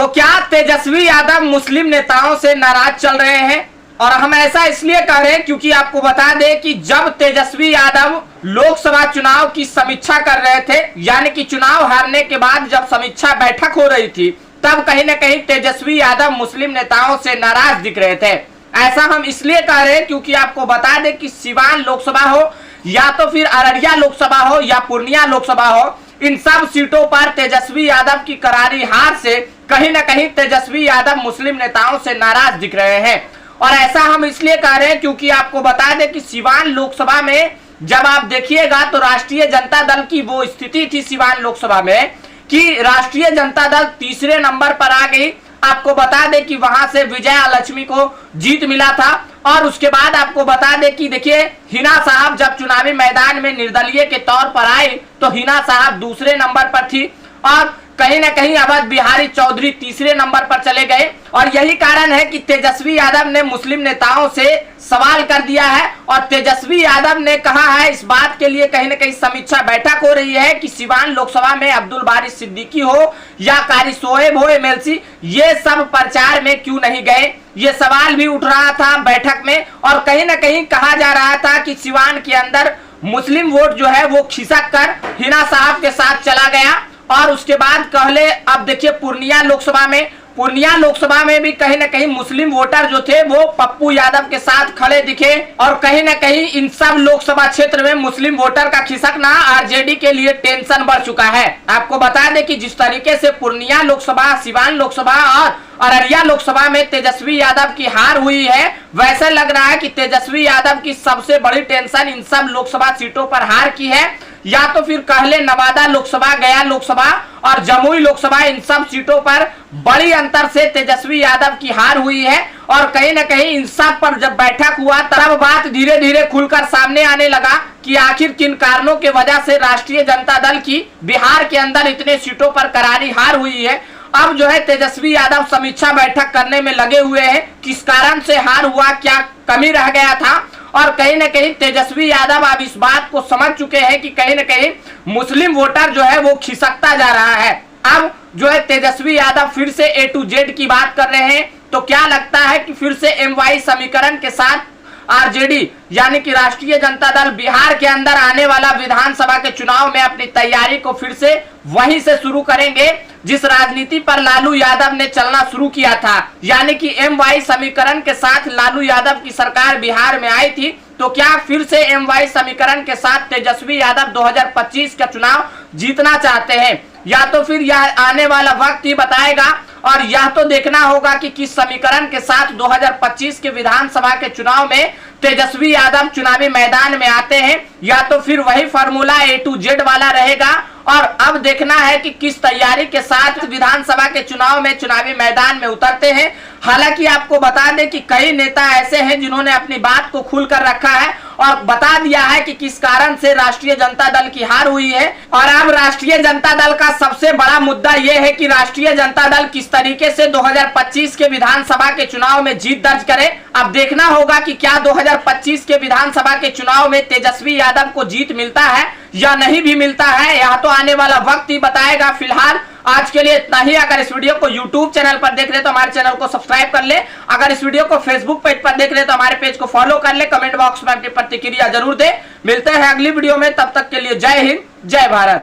तो क्या तेजस्वी यादव मुस्लिम नेताओं से नाराज चल रहे हैं? और हम ऐसा इसलिए कह रहे हैं क्योंकि आपको बता दें कि जब तेजस्वी यादव लोकसभा चुनाव की समीक्षा कर रहे थे, यानी कि चुनाव हारने के बाद जब समीक्षा बैठक हो रही थी, तब कहीं ना कहीं तेजस्वी यादव मुस्लिम नेताओं से नाराज दिख रहे थे। ऐसा हम इसलिए कह रहे हैं क्योंकि आपको बता दें कि सिवान लोकसभा हो या तो फिर अररिया लोकसभा हो या पूर्णिया लोकसभा हो, इन सब सीटों पर तेजस्वी यादव की करारी हार से कहीं ना कहीं तेजस्वी यादव मुस्लिम नेताओं से नाराज दिख रहे हैं। और ऐसा हम इसलिए कह रहे हैं क्योंकि आपको बता दें कि सिवान लोकसभा में जब आप देखिएगा तो राष्ट्रीय जनता दल की वो स्थिति थी सिवान लोकसभा में कि राष्ट्रीय जनता दल तीसरे नंबर पर आ गई। आपको बता दें कि वहां से विजया लक्ष्मी को जीत मिला था। और उसके बाद आपको बता दें कि देखिए हिना साहब जब चुनावी मैदान में निर्दलीय के तौर पर आए तो हिना साहब दूसरे नंबर पर थी और कहीं ना कहीं अवध बिहारी चौधरी तीसरे नंबर पर चले गए। और यही कारण है कि तेजस्वी यादव ने मुस्लिम नेताओं से सवाल कर दिया है और तेजस्वी यादव ने कहा है, इस बात के लिए कहीं ना कहीं समीक्षा बैठक हो रही है कि सिवान लोकसभा में अब्दुल बारी सिद्दीकी हो या कारी शोएब हो एमएलसी, ये सब प्रचार में क्यों नहीं गए, ये सवाल भी उठ रहा था बैठक में। और कहीं ना कहीं कहा जा रहा था कि सिवान के अंदर मुस्लिम वोट जो है वो खिसक कर हिना साहब के साथ चला गया। और उसके बाद कहले अब देखिए पूर्णिया लोकसभा में भी कहीं ना कहीं मुस्लिम वोटर जो थे वो पप्पू यादव के साथ खड़े दिखे। और कहीं ना कहीं इन सब लोकसभा क्षेत्र में मुस्लिम वोटर का खिसकना आरजेडी के लिए टेंशन बढ़ चुका है। आपको बता दें कि जिस तरीके से पूर्णिया लोकसभा, सिवान लोकसभा और अररिया लोकसभा में तेजस्वी यादव की हार हुई है, वैसे लग रहा है कि तेजस्वी यादव की सबसे बड़ी टेंशन इन सब लोकसभा सीटों पर हार की है। या तो फिर कहले नवादा लोकसभा, गया लोकसभा और जमुई लोकसभा, इन सब सीटों पर बड़ी अंतर से तेजस्वी यादव की हार हुई है। और कहीं ना कहीं इन सब पर जब बैठक हुआ तब बात धीरे धीरे खुलकर सामने आने लगा कि आखिर किन कारणों के वजह से राष्ट्रीय जनता दल की बिहार के अंदर इतने सीटों पर करारी हार हुई है। अब जो है तेजस्वी यादव समीक्षा बैठक करने में लगे हुए हैं, किस कारण से हार हुआ, क्या कमी रह गया था। और कहीं ना कहीं तेजस्वी यादव अब इस बात को समझ चुके हैं कि कहीं ना कहीं मुस्लिम वोटर जो है वो खिसकता जा रहा है। अब जो है तेजस्वी यादव फिर से A to Z की बात कर रहे हैं। तो क्या लगता है कि फिर से MY समीकरण के साथ आरजेडी यानी कि राष्ट्रीय जनता दल बिहार के अंदर आने वाला विधानसभा के चुनाव में अपनी तैयारी को फिर से वहीं से शुरू करेंगे जिस राजनीति पर लालू यादव ने चलना शुरू किया था, यानी कि MY समीकरण के साथ लालू यादव की सरकार बिहार में आई थी। तो क्या फिर से MY समीकरण के साथ तेजस्वी यादव 2025 का चुनाव जीतना चाहते हैं, या तो फिर यह आने वाला वक्त ही बताएगा। और यह तो देखना होगा कि किस समीकरण के साथ 2025 के विधानसभा के चुनाव में तेजस्वी यादव चुनावी मैदान में आते हैं, या तो फिर वही फार्मूला A to Z वाला रहेगा। और अब देखना है कि किस तैयारी के साथ विधानसभा के चुनाव में चुनावी मैदान में उतरते हैं। हालांकि आपको बता दें कि कई नेता ऐसे हैं जिन्होंने अपनी बात को खुलकर रखा है और बता दिया है कि किस कारण से राष्ट्रीय जनता दल की हार हुई है। और अब राष्ट्रीय जनता दल का सबसे बड़ा मुद्दा यह है कि राष्ट्रीय जनता दल किस तरीके से 2025 के विधानसभा के चुनाव में जीत दर्ज करे। अब देखना होगा कि क्या 2025 के विधानसभा के चुनाव में तेजस्वी यादव को जीत मिलता है या नहीं भी मिलता है, यह तो आने वाला वक्त ही बताएगा। फिलहाल आज के लिए इतना ही। अगर इस वीडियो को YouTube चैनल पर देख रहे तो हमारे चैनल को सब्सक्राइब कर ले। अगर इस वीडियो को Facebook पेज पर देख रहे तो हमारे पेज को फॉलो कर ले। कमेंट बॉक्स में अपनी प्रतिक्रिया जरूर दे। मिलते हैं अगली वीडियो में, तब तक के लिए जय हिंद, जय भारत।